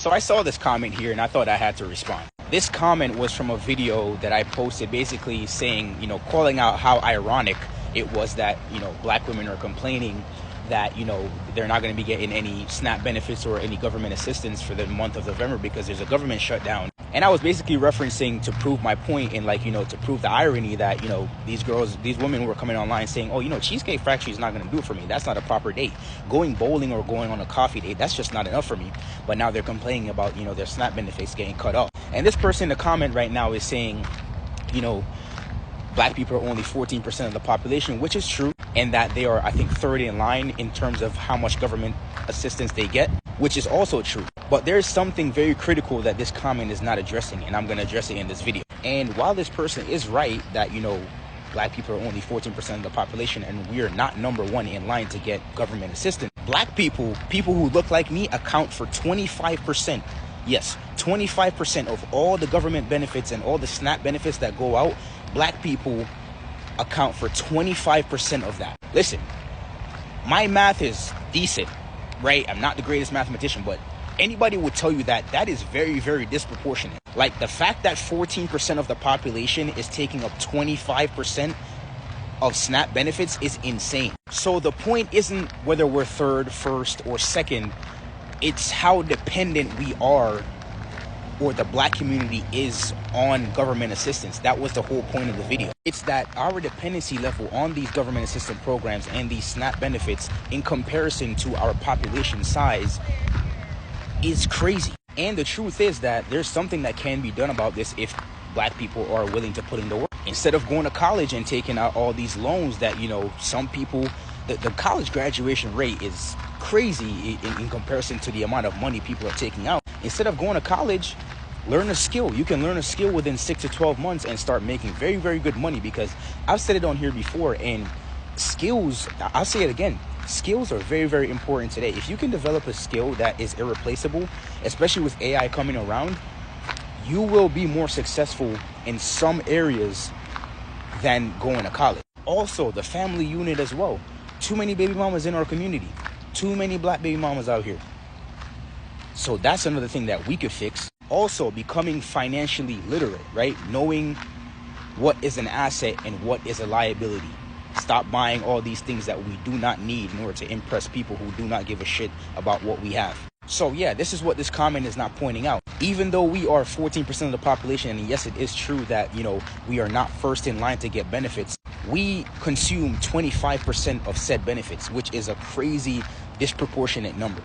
So I saw this comment here and I thought I had to respond. This comment was from a video that I posted basically saying, calling out how ironic it was that, black women are complaining that, they're not going to be getting any SNAP benefits or any government assistance for the month of November because there's a government shutdown. And I was basically referencing to prove my point and to prove the irony that, these women were coming online saying, oh, Cheesecake Factory is not going to do it for me. That's not a proper date. Going bowling or going on a coffee date, that's just not enough for me. But now they're complaining about, their SNAP benefits getting cut off. And this person in the comment right now is saying, black people are only 14% of the population, which is true, and that they are, I think, third in line in terms of how much government assistance they get, which is also true. But there's something very critical that this comment is not addressing, and I'm going to address it in this video. And while this person is right that, black people are only 14% of the population and we are not number one in line to get government assistance, black people who look like me, account for 25%. Yes, 25% of all the government benefits and all the SNAP benefits that go out. Black people account for 25% of that. Listen, my math is decent, right? I'm not the greatest mathematician, but anybody would tell you that that is very, very disproportionate. Like, the fact that 14% of the population is taking up 25% of SNAP benefits is insane. So the point isn't whether we're third, first, or second. It's how dependent we are, or the black community is, on government assistance. That was the whole point of the video. It's that our dependency level on these government assistance programs and these SNAP benefits in comparison to our population size is crazy. And the truth is that there's something that can be done about this if black people are willing to put in the work. Instead of going to college and taking out all these loans that, some people, the college graduation rate is crazy in comparison to the amount of money people are taking out. Instead of going to college, learn a skill. You can learn a skill within 6 to 12 months and start making very, very good money, because I've said it on here before, and skills, I'll say it again, skills are very, very important today. If you can develop a skill that is irreplaceable, especially with AI coming around, you will be more successful in some areas than going to college. Also, the family unit as well. Too many baby mamas in our community. Too many black baby mamas out here. So that's another thing that we could fix. Also, becoming financially literate, right? Knowing what is an asset and what is a liability. Stop buying all these things that we do not need in order to impress people who do not give a shit about what we have. So yeah, this is what this comment is not pointing out. Even though we are 14% of the population, and yes, it is true that, we are not first in line to get benefits, we consume 25% of said benefits, which is a crazy disproportionate number.